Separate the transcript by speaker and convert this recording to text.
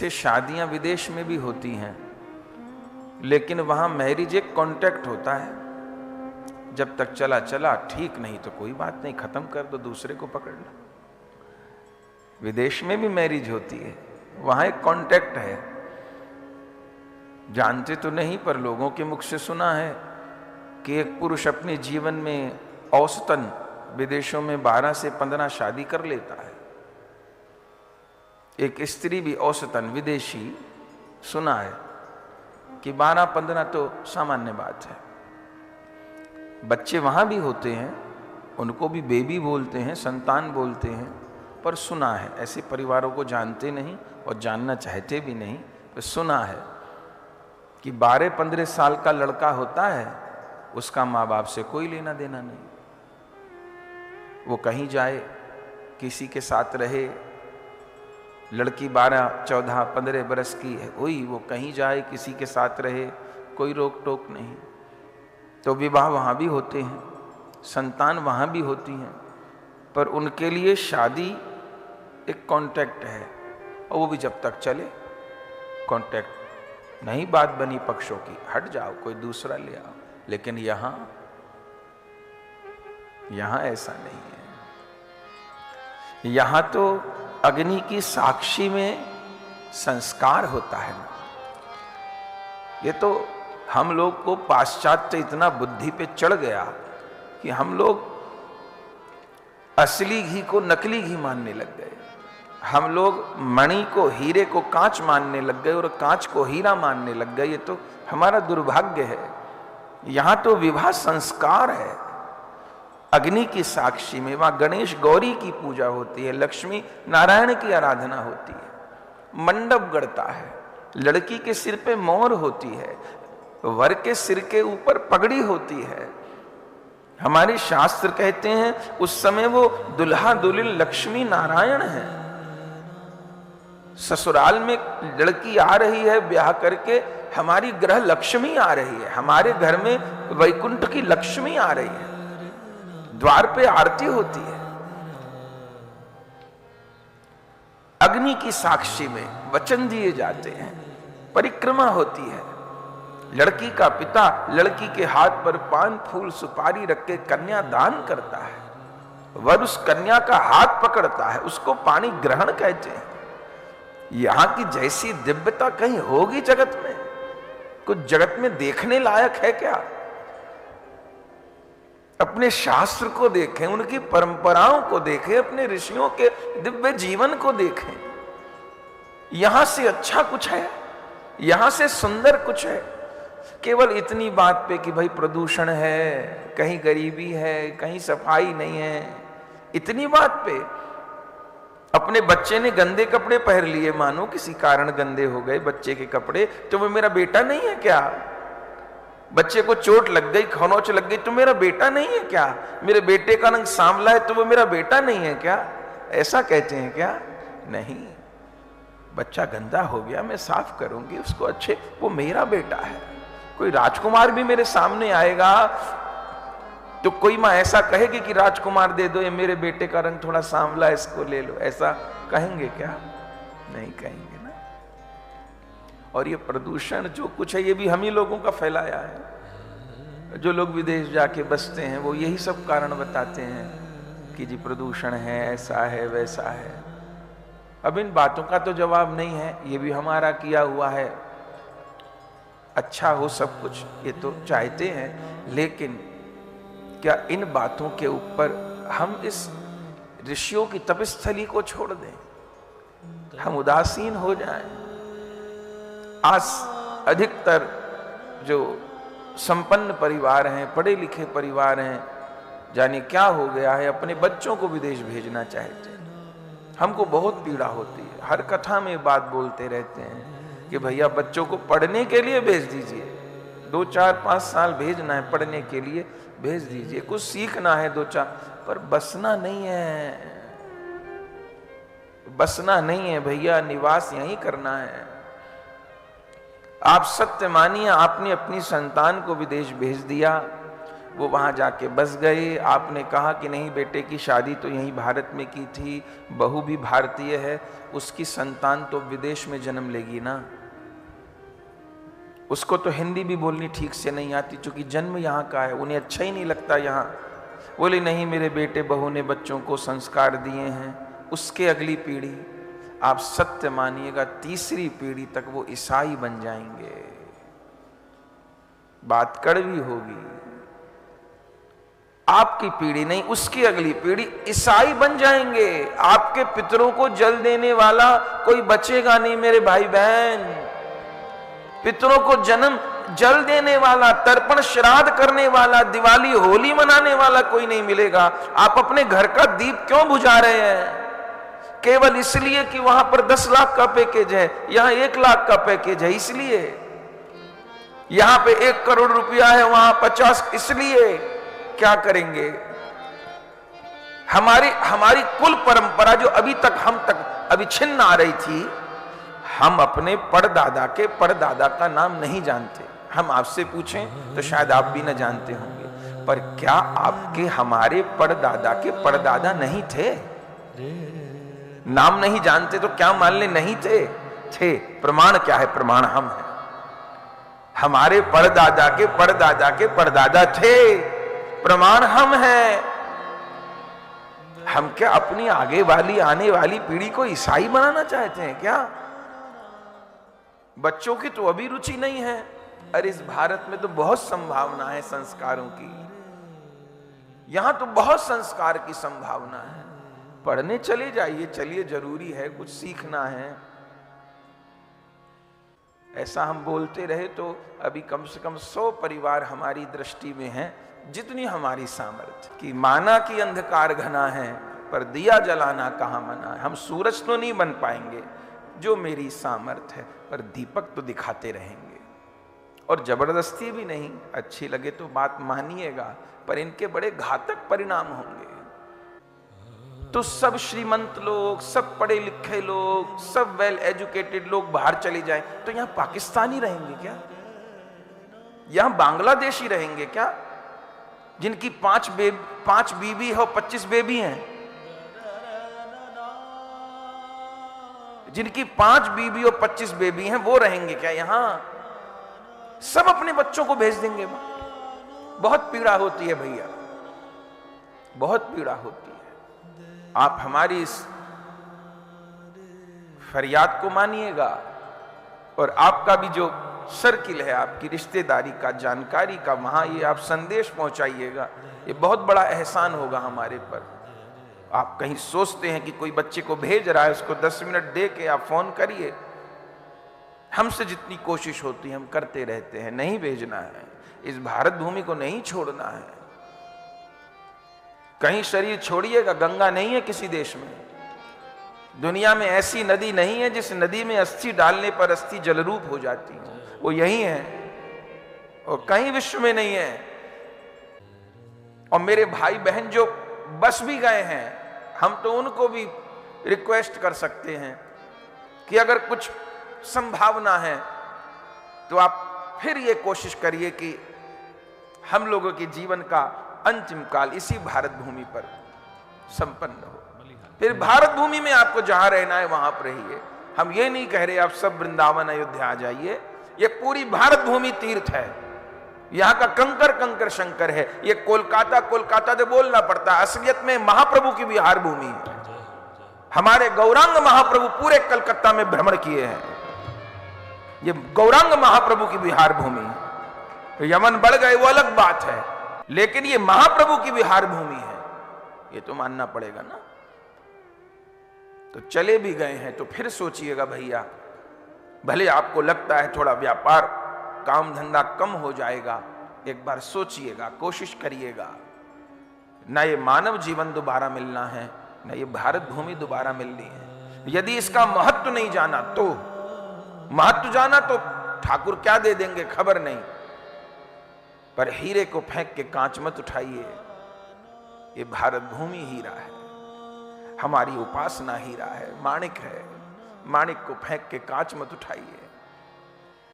Speaker 1: से शादियां विदेश में भी होती हैं, लेकिन वहां मैरिज एक कॉन्ट्रैक्ट होता है। जब तक चला चला ठीक, नहीं तो कोई बात नहीं, खत्म कर दो, दूसरे को पकड़ लो। विदेश में भी मैरिज होती है, वहां एक कॉन्ट्रैक्ट है। जानते तो नहीं, पर लोगों के मुख से सुना है कि एक पुरुष अपने जीवन में औसतन विदेशों में 12 से 15 शादी कर लेता है। एक स्त्री भी औसतन विदेशी सुना है कि 12-15 तो सामान्य बात है। बच्चे वहां भी होते हैं, उनको भी बेबी बोलते हैं, संतान बोलते हैं, पर सुना है, ऐसे परिवारों को जानते नहीं और जानना चाहते भी नहीं, तो सुना है कि 12-15 साल का लड़का होता है, उसका माँ बाप से कोई लेना देना नहीं। वो कहीं जाए, किसी के साथ रहे, लड़की 12-14-15 बरस की है, वही वो कहीं जाए, किसी के साथ रहे, कोई रोक टोक नहीं। तो विवाह वहाँ भी होते हैं, संतान वहाँ भी होती हैं, पर उनके लिए शादी एक कॉन्ट्रैक्ट है, और वो भी जब तक चले कॉन्ट्रैक्ट। नहीं बात बनी पक्षों की, हट जाओ, कोई दूसरा ले आओ। लेकिन यहाँ ऐसा नहीं है। यहाँ तो अग्नि की साक्षी में संस्कार होता है ना। ये तो हम लोग को पाश्चात्य इतना बुद्धि पे चढ़ गया कि हम लोग असली घी को नकली घी मानने लग गए। हम लोग मणि को, हीरे को कांच मानने लग गए और कांच को हीरा मानने लग गए। ये तो हमारा दुर्भाग्य है। यहां तो विवाह संस्कार है, अग्नि की साक्षी में। वहां गणेश गौरी की पूजा होती है, लक्ष्मी नारायण की आराधना होती है, मंडप गढ़ता है, लड़की के सिर पे मोर होती है, वर के सिर के ऊपर पगड़ी होती है। हमारे शास्त्र कहते हैं उस समय वो दुल्हा दुल्हन लक्ष्मी नारायण है। ससुराल में लड़की आ रही है ब्याह करके, हमारी ग्रह लक्ष्मी आ रही है, हमारे घर में वैकुंठ की लक्ष्मी आ रही है। द्वार पे आरती होती है। अग्नि की साक्षी में वचन दिए जाते हैं, परिक्रमा होती है। लड़की का पिता लड़की के हाथ पर पान फूल सुपारी रख के कन्या दान करता है, वर उस कन्या का हाथ पकड़ता है, उसको पानी ग्रहण कहते हैं। यहां की जैसी दिव्यता कहीं होगी जगत में? कुछ जगत में देखने लायक है क्या? अपने शास्त्र को देखें, उनकी परंपराओं को देखें, अपने ऋषियों के दिव्य जीवन को देखें। यहां से अच्छा कुछ है? यहां से सुंदर कुछ है? केवल इतनी बात पे कि भाई प्रदूषण है, कहीं गरीबी है, कहीं सफाई नहीं है, इतनी बात पे अपने बच्चे ने गंदे कपड़े पहन लिए, मानो किसी कारण गंदे हो गए बच्चे के कपड़े, तो वो मेरा बेटा नहीं है क्या? बच्चे को चोट लग गई, खरोंच लग गई, तो मेरा बेटा नहीं है क्या? मेरे बेटे का रंग सांवला है तो वो मेरा बेटा नहीं है क्या? ऐसा कहते हैं क्या? नहीं। बच्चा गंदा हो गया, मैं साफ करूंगी उसको, अच्छे, वो मेरा बेटा है। कोई राजकुमार भी मेरे सामने आएगा तो कोई माँ ऐसा कहेगी कि राजकुमार दे दो, ये मेरे बेटे का रंग थोड़ा सांवला, इसको ले लो, ऐसा कहेंगे क्या? नहीं कहेंगे ना। और ये प्रदूषण जो कुछ है, ये भी हम ही लोगों का फैलाया है। जो लोग विदेश जाके बसते हैं वो यही सब कारण बताते हैं कि जी प्रदूषण है, ऐसा है, वैसा है। अब इन बातों का तो जवाब नहीं है, ये भी हमारा किया हुआ है। अच्छा हो सब कुछ, ये तो चाहते हैं, लेकिन क्या इन बातों के ऊपर हम इस ऋषियों की तपस्थली को छोड़ दें? हम उदासीन हो जाएं? आज अधिकतर जो संपन्न परिवार हैं, पढ़े लिखे परिवार हैं, जाने क्या हो गया है, अपने बच्चों को विदेश भेजना चाहते हैं। हमको बहुत पीड़ा होती है, हर कथा में बात बोलते रहते हैं कि भैया बच्चों को पढ़ने के लिए भेज दीजिए, 2-4-5 साल भेजना है पढ़ने के लिए, भेज दीजिए, कुछ सीखना है 2-4, पर बसना नहीं है, बसना नहीं है भैया, निवास यहीं करना है। आप सत्य मानिए, आपने अपनी संतान को विदेश भेज दिया, वो वहां जाके बस गए। आपने कहा कि नहीं बेटे की शादी तो यहीं भारत में की थी, बहू भी भारतीय है, उसकी संतान तो विदेश में जन्म लेगी ना, उसको तो हिंदी भी बोलनी ठीक से नहीं आती क्योंकि जन्म यहाँ का है, उन्हें अच्छा ही नहीं लगता यहाँ। बोले नहीं मेरे बेटे बहू ने बच्चों को संस्कार दिए हैं, उसके अगली पीढ़ी, आप सत्य मानिएगा, तीसरी पीढ़ी तक वो ईसाई बन जाएंगे। बात कड़वी होगी। आपकी पीढ़ी नहीं, उसकी अगली पीढ़ी ईसाई बन जाएंगे। आपके पितरों को जल देने वाला कोई बचेगा नहीं मेरे भाई बहन। पितरों को जन्म जल देने वाला, तर्पण श्राद्ध करने वाला, दिवाली होली मनाने वाला कोई नहीं मिलेगा। आप अपने घर का दीप क्यों बुझा रहे हैं? केवल इसलिए कि वहां पर 10 लाख का पैकेज है, यहां 1 लाख का पैकेज है, इसलिए यहां पे 1 करोड़ रुपया है, वहां 50, इसलिए क्या करेंगे? हमारी कुल परंपरा जो अभी तक हम तक अविच्छिन्न आ रही थी, हम अपने परदादा के परदादा का नाम नहीं जानते। हम आपसे पूछें तो शायद आप भी न जानते होंगे, पर क्या आपके हमारे परदादा के परदादा नहीं थे? नाम नहीं जानते तो क्या मान ले नहीं थे? थे। प्रमाण क्या है? प्रमाण हम हैं। हमारे परदादा के परदादा के परदादा थे, प्रमाण हम हैं। हम क्या अपनी आगे वाली आने वाली पीढ़ी को ईसाई बनाना चाहते हैं क्या? बच्चों की तो अभी रुचि नहीं है। अरे इस भारत में तो बहुत संभावना है संस्कारों की, यहां तो बहुत संस्कार की संभावना है। पढ़ने चले जाइए, चलिए, जरूरी है, कुछ सीखना है। ऐसा हम बोलते रहे तो अभी कम से कम 100 परिवार हमारी दृष्टि में हैं, जितनी हमारी सामर्थ्य की। माना कि अंधकार घना है पर दिया जलाना कहां मना है। हम सूरज तो नहीं बन पाएंगे, जो मेरी सामर्थ्य है, पर दीपक तो दिखाते रहेंगे। और जबरदस्ती भी नहीं, अच्छी लगे तो बात मानिएगा, पर इनके बड़े घातक परिणाम होंगे। तो सब श्रीमंत लोग, सब पढ़े लिखे लोग, सब वेल एजुकेटेड लोग बाहर चले जाएं तो यहां पाकिस्तानी रहेंगे क्या? यहां बांग्लादेशी रहेंगे क्या? जिनकी 5 बीबी है और 25 बेबी हैं, जिनकी 5 बीबी और 25 बेबी हैं, वो रहेंगे क्या यहां? सब अपने बच्चों को भेज देंगे। बहुत पीड़ा होती है भैया, बहुत पीड़ा होती है। आप हमारी इस फरियाद को मानिएगा, और आपका भी जो सर्किल है, आपकी रिश्तेदारी का, जानकारी का, वहां ये आप संदेश पहुंचाइएगा। ये बहुत बड़ा एहसान होगा हमारे पर। आप कहीं सोचते हैं कि कोई बच्चे को भेज रहा है, उसको 10 मिनट दे के आप फोन करिए। हमसे जितनी कोशिश होती है हम करते रहते हैं, नहीं भेजना है। इस भारत भूमि को नहीं छोड़ना है। कहीं शरीर छोड़िएगा, गंगा नहीं है किसी देश में। दुनिया में ऐसी नदी नहीं है जिस नदी में अस्थि डालने पर अस्थि जलरूप हो जाती हो, वो यही है, और कहीं विश्व में नहीं है। और मेरे भाई बहन जो बस भी गए हैं, हम तो उनको भी रिक्वेस्ट कर सकते हैं कि अगर कुछ संभावना है तो आप फिर ये कोशिश करिए कि हम लोगों के जीवन का अंतिम काल इसी भारत भूमि पर संपन्न हो। फिर भारत भूमि में आपको जहां रहना है वहां पर रहिए। हम ये नहीं कह रहे आप सब वृंदावन अयोध्या आ जाइए। ये पूरी भारत भूमि तीर्थ है, यहां का कंकर कंकर शंकर है। ये कोलकाता कोलकाता से बोलना पड़ता है, असलियत में महाप्रभु की विहार भूमि है। हमारे गौरांग महाप्रभु पूरे कलकत्ता में भ्रमण किए हैं। ये गौरांग महाप्रभु की विहार भूमि है। यमन बढ़ गए वो अलग बात है, लेकिन ये महाप्रभु की विहार भूमि है, ये तो मानना पड़ेगा ना। तो चले भी गए हैं तो फिर सोचिएगा भैया, भले आपको लगता है थोड़ा व्यापार काम धंधा कम हो जाएगा, एक बार सोचिएगा, कोशिश करिएगा। ना ये मानव जीवन दोबारा मिलना है, ना ये भारत भूमि दोबारा मिलनी है। यदि इसका महत्व नहीं जाना तो, महत्व जाना तो ठाकुर क्या दे देंगे खबर नहीं, पर हीरे को फेंक के कांच मत उठाइए। ये भारत भूमि हीरा है, हमारी उपासना हीरा है, माणिक है। माणिक को फेंक के कांच मत उठाइए।